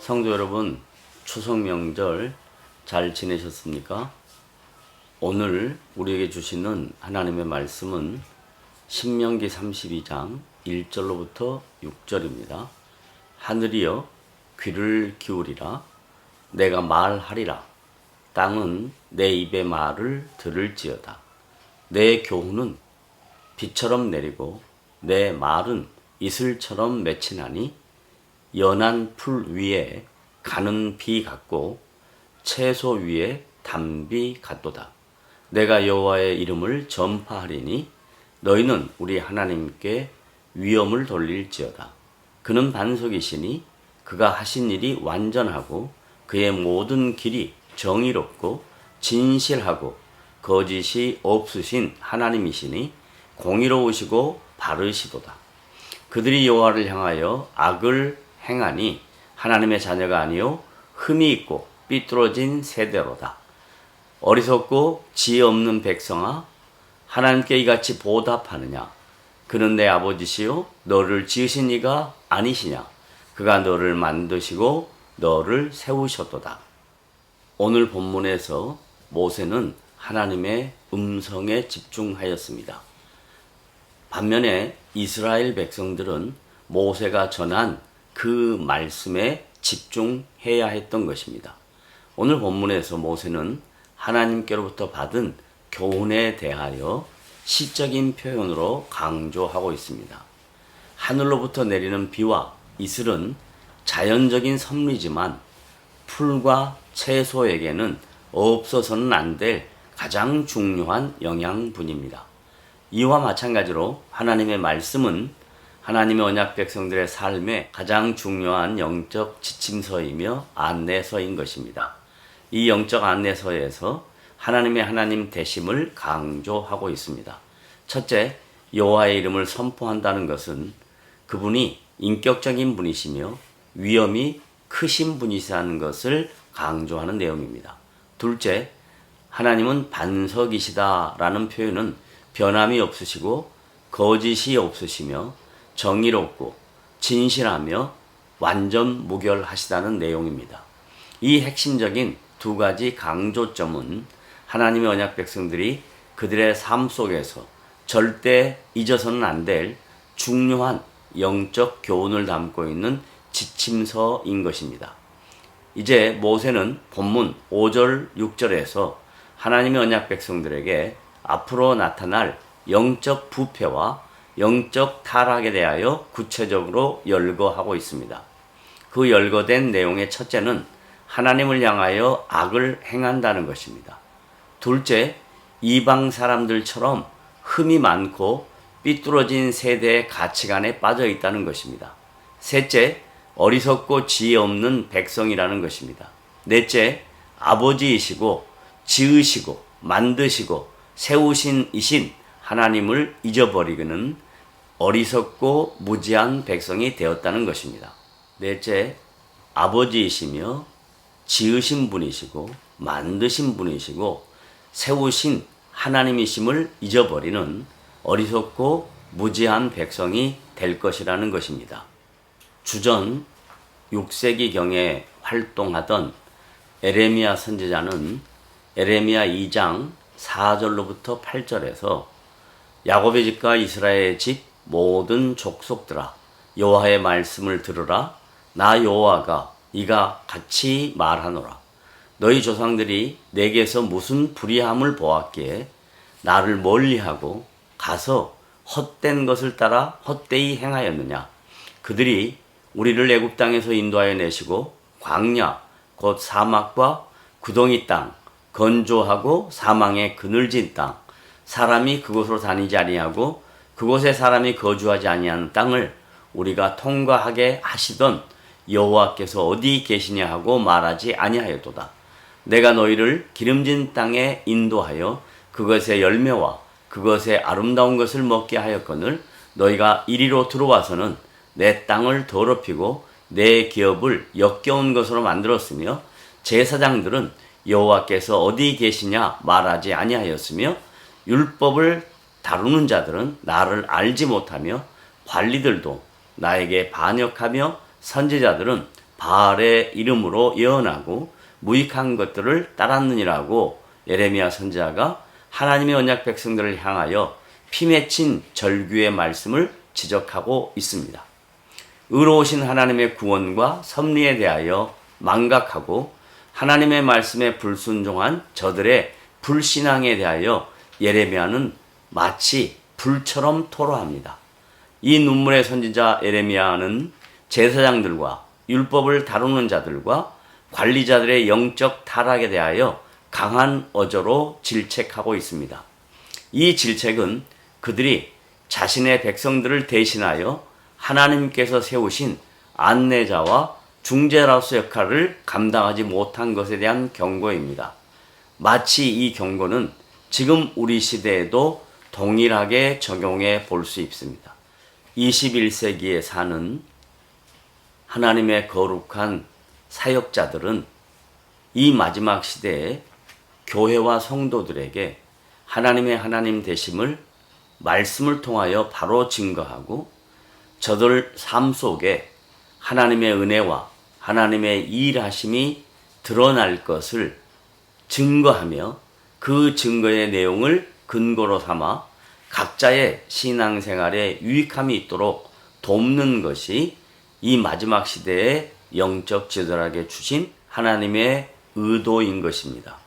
성도 여러분, 추석 명절 잘 지내셨습니까? 오늘 우리에게 주시는 하나님의 말씀은 신명기 32장 1절로부터 6절입니다. 하늘이여 귀를 기울이라. 내가 말하리라. 땅은 내 입의 말을 들을지어다. 내 교훈은 비처럼 내리고 내 말은 이슬처럼 맺히나니 연한 풀 위에 가는 비 같고 채소 위에 담비 같도다. 내가 여호와의 이름을 전파하리니 너희는 우리 하나님께 위엄을 돌릴지어다. 그는 반석이시니 그가 하신 일이 완전하고 그의 모든 길이 정의롭고 진실하고 거짓이 없으신 하나님이시니 공의로우시고 바르시도다. 그들이 여호와를 향하여 악을 행하니 하나님의 자녀가 아니요 흠이 있고 삐뚤어진 세대로다. 어리석고 지혜 없는 백성아, 하나님께 이같이 보답하느냐? 그는 내 아버지시요 너를 지으신 이가 아니시냐? 그가 너를 만드시고 너를 세우셨도다. 오늘 본문에서 모세는 하나님의 음성에 집중하였습니다. 반면에 이스라엘 백성들은 모세가 전한 그 말씀에 집중해야 했던 것입니다. 오늘 본문에서 모세는 하나님께로부터 받은 교훈에 대하여 시적인 표현으로 강조하고 있습니다. 하늘로부터 내리는 비와 이슬은 자연적인 섭리지만 풀과 채소에게는 없어서는 안 될 가장 중요한 영양분입니다. 이와 마찬가지로 하나님의 말씀은 하나님의 언약 백성들의 삶에 가장 중요한 영적 지침서이며 안내서인 것입니다. 이 영적 안내서에서 하나님의 하나님 되심을 강조하고 있습니다. 첫째, 여호와의 이름을 선포한다는 것은 그분이 인격적인 분이시며 위엄이 크신 분이시라는 것을 강조하는 내용입니다. 둘째, 하나님은 반석이시다라는 표현은 변함이 없으시고 거짓이 없으시며 정의롭고 진실하며 완전 무결하시다는 내용입니다. 이 핵심적인 두 가지 강조점은 하나님의 언약 백성들이 그들의 삶 속에서 절대 잊어서는 안 될 중요한 영적 교훈을 담고 있는 지침서인 것입니다. 이제 모세는 본문 5절, 6절에서 하나님의 언약 백성들에게 앞으로 나타날 영적 부패와 영적 타락에 대하여 구체적으로 열거하고 있습니다. 그 열거된 내용의 첫째는 하나님을 향하여 악을 행한다는 것입니다. 둘째, 이방 사람들처럼 흠이 많고 삐뚤어진 세대의 가치관에 빠져 있다는 것입니다. 셋째, 어리석고 지혜 없는 백성이라는 것입니다. 넷째, 아버지이시고 지으시고 만드시고 세우신 이신 하나님을 잊어버리고는 어리석고 무지한 백성이 되었다는 것입니다. 넷째, 아버지이시며 지으신 분이시고 만드신 분이시고 세우신 하나님이심을 잊어버리는 어리석고 무지한 백성이 될 것이라는 것입니다. 주전 6세기경에 활동하던 에레미야 선지자는 에레미야 2장 4절로부터 8절에서 야곱의 집과 이스라엘의 집 모든 족속들아 여호와의 말씀을 들으라. 나 여호와가 이가 같이 말하노라. 너희 조상들이 내게서 무슨 불의함을 보았기에 나를 멀리하고 가서 헛된 것을 따라 헛되이 행하였느냐. 그들이 우리를 애굽 땅에서 인도하여 내시고 광야 곧 사막과 구덩이 땅 건조하고 사망에 그늘진 땅 사람이 그곳으로 다니지 아니하고 그곳에 사람이 거주하지 아니하는 땅을 우리가 통과하게 하시던 여호와께서 어디 계시냐 하고 말하지 아니하였도다. 내가 너희를 기름진 땅에 인도하여 그것의 열매와 그것의 아름다운 것을 먹게 하였거늘 너희가 이리로 들어와서는 내 땅을 더럽히고 내 기업을 역겨운 것으로 만들었으며 제사장들은 여호와께서 어디 계시냐 말하지 아니하였으며 율법을 다루는 자들은 나를 알지 못하며 관리들도 나에게 반역하며 선지자들은 바알의 이름으로 예언하고 무익한 것들을 따랐느니라고 예레미야 선지자가 하나님의 언약 백성들을 향하여 피 맺힌 절규의 말씀을 지적하고 있습니다. 의로우신 하나님의 구원과 섭리에 대하여 망각하고 하나님의 말씀에 불순종한 저들의 불신앙에 대하여 예레미야는 마치 불처럼 토로합니다. 이 눈물의 선지자 예레미야는 제사장들과 율법을 다루는 자들과 관리자들의 영적 타락에 대하여 강한 어조로 질책하고 있습니다. 이 질책은 그들이 자신의 백성들을 대신하여 하나님께서 세우신 안내자와 중재로서 역할을 감당하지 못한 것에 대한 경고입니다. 마치 이 경고는 지금 우리 시대에도 동일하게 적용해 볼 수 있습니다. 21세기에 사는 하나님의 거룩한 사역자들은 이 마지막 시대에 교회와 성도들에게 하나님의 하나님 되심을 말씀을 통하여 바로 증거하고 저들 삶 속에 하나님의 은혜와 하나님의 일하심이 드러날 것을 증거하며 그 증거의 내용을 근거로 삼아 각자의 신앙생활에 유익함이 있도록 돕는 것이 이 마지막 시대에 영적 지도자에게 주신 하나님의 의도인 것입니다.